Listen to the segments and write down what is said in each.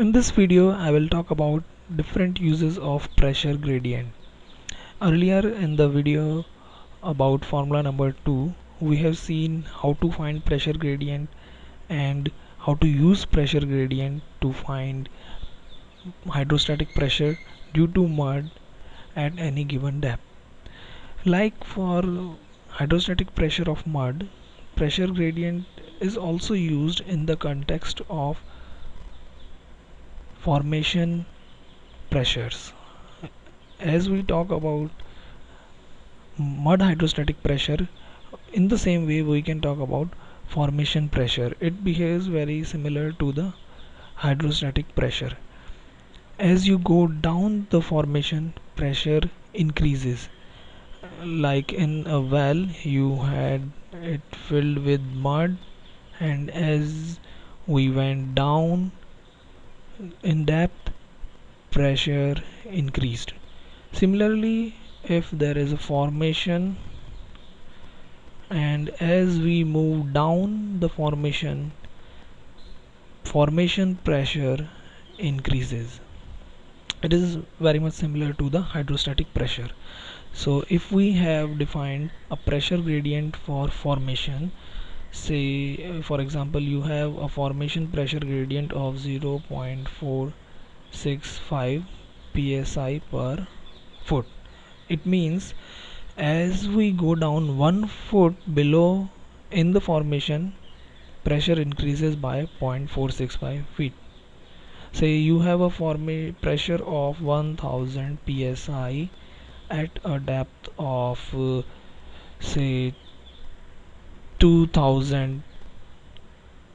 In this video, I will talk about different uses of pressure gradient. Earlier in the video about formula number 2, we have seen how to find pressure gradient and how to use pressure gradient to find hydrostatic pressure due to mud at any given depth. Like for hydrostatic pressure of mud, pressure gradient is also used in the context of formation pressures. As we talk about mud hydrostatic pressure, in the same way we can talk about formation pressure. It behaves very similar to the hydrostatic pressure. As you go down, the formation pressure increases. Like in a well, you had it filled with mud, and as we went down in depth, pressure increased. Similarly, if there is a formation and as we move down the formation pressure increases. It is very much similar to the hydrostatic pressure. So if we have defined a pressure gradient for formation, say for example you have a formation pressure gradient of 0.465 psi per foot. It means as we go down 1 foot below in the formation, pressure increases by 0.465 feet. Say you have a pressure of 1000 psi at a depth of say 2000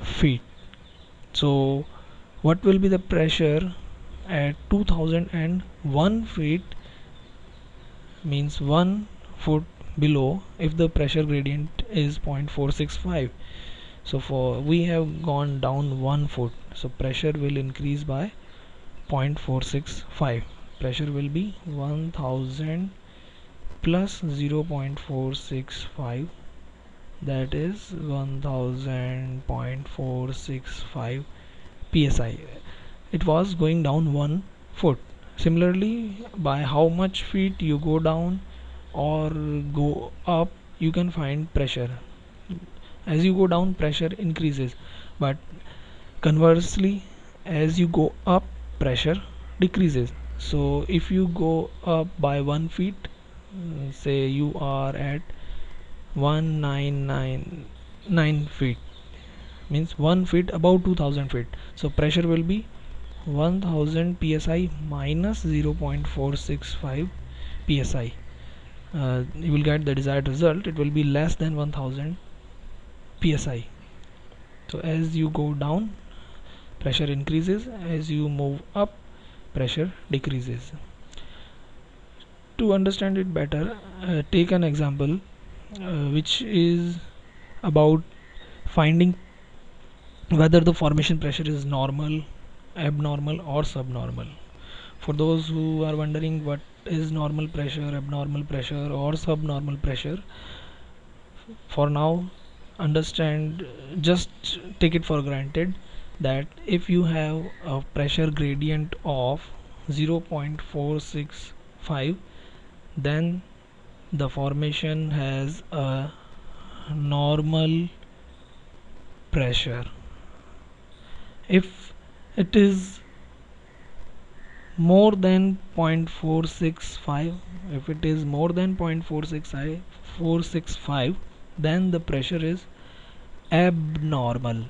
feet. So what will be the pressure at 2001 feet, means 1 foot below, if the pressure gradient is 0.465. So for we have gone down 1 foot, so pressure will increase by 0.465. Pressure will be 1000 plus 0.465, that is 1000.465 psi. It was going down 1 foot. Similarly, by how much feet you go down or go up, you can find pressure. As you go down, pressure increases, but conversely, as you go up, pressure decreases. So if you go up by 1 feet, say you are at 1999 feet, means 1 feet above 2000 feet, so pressure will be 1000 psi minus 0.465 psi. You will get the desired result. It will be less than 1000 psi. So as you go down, pressure increases. As you move up, pressure decreases. To understand it better, take an example which is about finding whether the formation pressure is normal, abnormal or subnormal. For those who are wondering what is normal pressure, abnormal pressure or subnormal pressure, for now understand, just take it for granted that if you have a pressure gradient of 0.465, then the formation has a normal pressure. If it is more than 0.465, if it is more than 0.465, then the pressure is abnormal.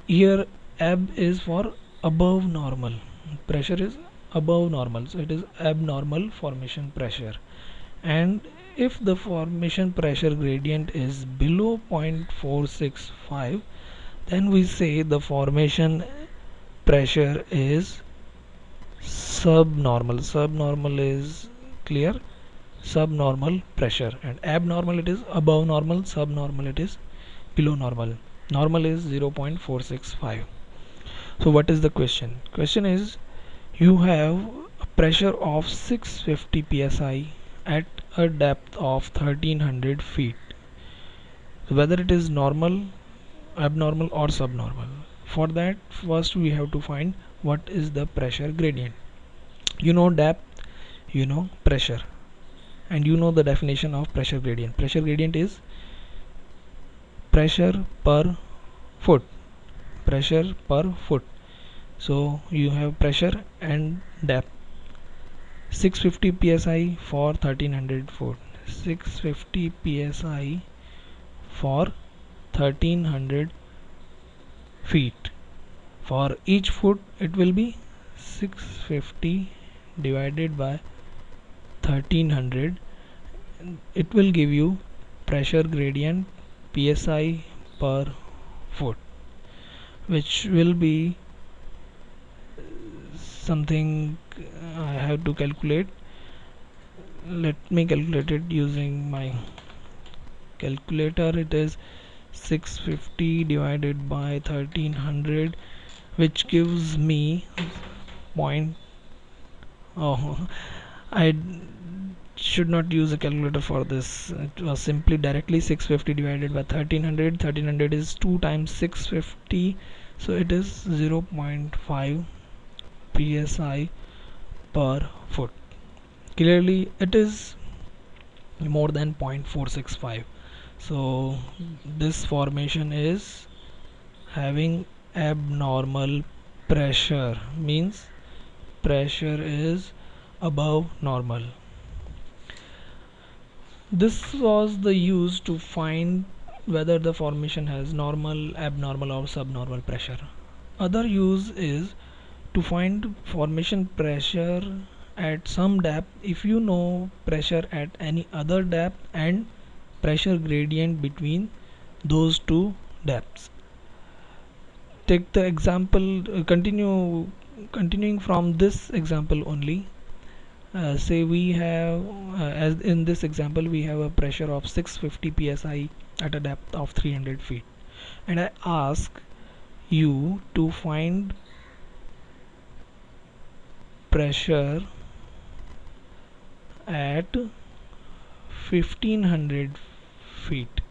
Here ab is for above normal, pressure is above normal, so it is abnormal formation pressure. And if the formation pressure gradient is below 0.465, then we say the formation pressure is subnormal. Subnormal is clear, subnormal pressure, and abnormal it is above normal, subnormal it is below normal. Normal is 0.465. So what is the question? Question is, you have a pressure of 650 psi at a depth of 1300 feet. So whether it is normal, abnormal or subnormal. For that, first we have to find what is the pressure gradient. You know depth, you know pressure, and you know the definition of pressure gradient. Pressure gradient is pressure per foot. Pressure per foot. So you have pressure and depth. 650 psi for 1300 foot. 650 psi for 1300 feet. For each foot it will be 650 divided by 1300. It will give you pressure gradient psi per foot, which will be something I have to calculate. Let me calculate it using my calculator. It is 650 divided by 1300, which gives me point. Oh, I should not use a calculator for this. It was simply directly 650 divided by 1300. 1300 is 2 times 650, so it is 0.5 psi per foot. Clearly it is more than 0.465. So this formation is having abnormal pressure, means pressure is above normal. This was the use to find whether the formation has normal, abnormal or subnormal pressure. Other use is to find formation pressure at some depth if you know pressure at any other depth and pressure gradient between those two depths. Take the example, continuing from this example only. Say we have, as in this example, we have a pressure of 650 psi at a depth of 300 feet, and I ask you to find pressure at 1500 feet.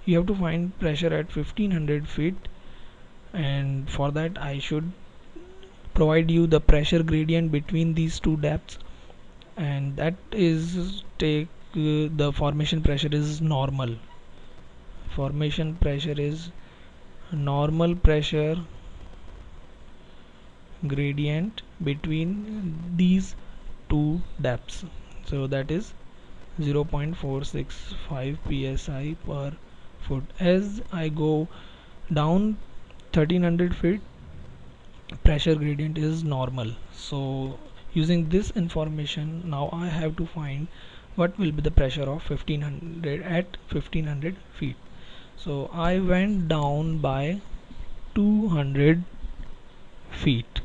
You have to find pressure at 1500 feet, and for that I should provide you the pressure gradient between these two depths, and that is take the formation pressure is normal. Formation pressure is normal pressure gradient between these two depths, so that is 0.465 psi per foot. As I go down 1300 feet, pressure gradient is normal. So using this information, now I have to find what will be the pressure of 1500 at 1500 feet. So I went down by 200 feet.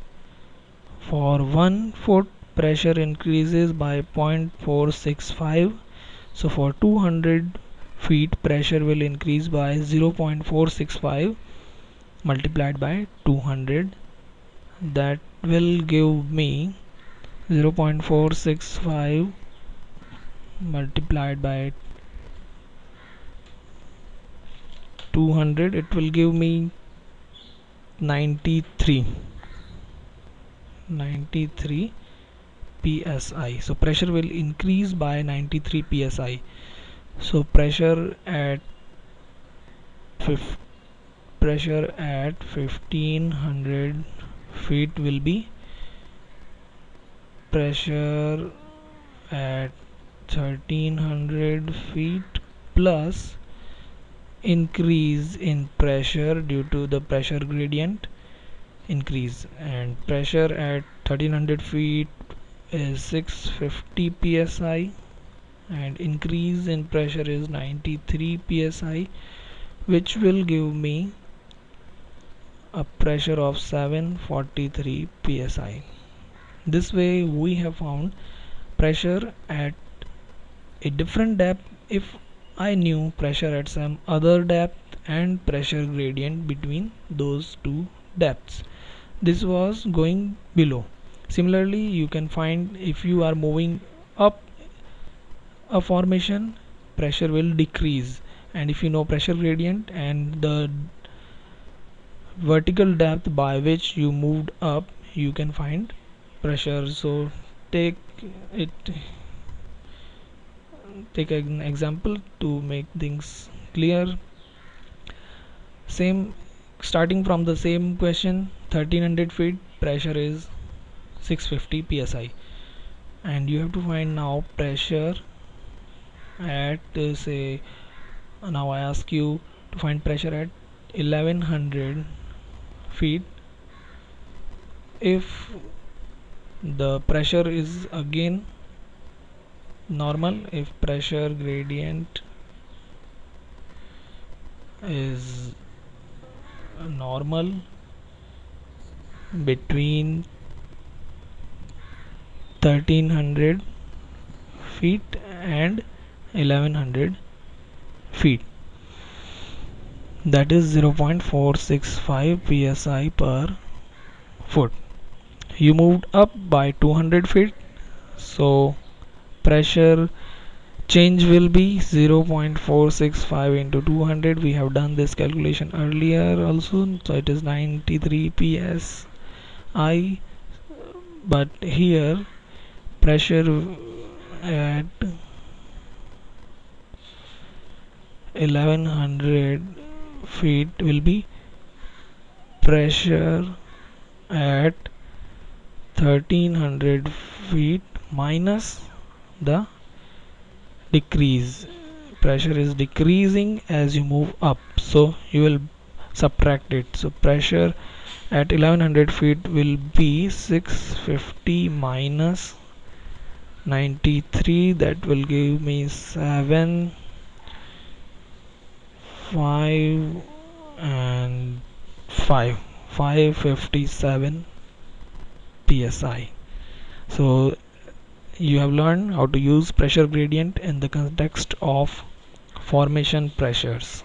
For 1 foot, pressure increases by 0.465. So for 200 feet, pressure will increase by 0.465 multiplied by 200. That will give me 0.465 multiplied by 200. It will give me 93 psi. So pressure will increase by 93 psi. So pressure at 1500 feet will be pressure at 1300 feet plus increase in pressure due to the pressure gradient increase, and pressure at 1300 feet is 650 psi and increase in pressure is 93 psi, which will give me a pressure of 743 psi. This way we have found pressure at a different depth if I knew pressure at some other depth and pressure gradient between those two depths. This was going below. Similarly, you can find if you are moving up a formation, pressure will decrease, and if you know pressure gradient and the vertical depth by which you moved up, you can find pressure. So take it take an example to make things clear. Same, starting from the same question, 1300 feet, pressure is 650 psi, and you have to find now pressure at say, now I ask you to find pressure at 1100 feet. If the pressure is again normal, if pressure gradient is normal between 1300 feet and 1100 feet, that is 0.465 psi per foot. You moved up by 200 feet, so pressure change will be 0.465 into 200. We have done this calculation earlier also, so it is 93 psi. But here pressure at 1100 feet will be pressure at 1300 feet minus the decrease. Pressure is decreasing as you move up, so you will subtract it. So pressure at 1100 feet will be 650 minus 93, that will give me 7, 5 and 557 psi. So you have learned how to use pressure gradient in the context of formation pressures.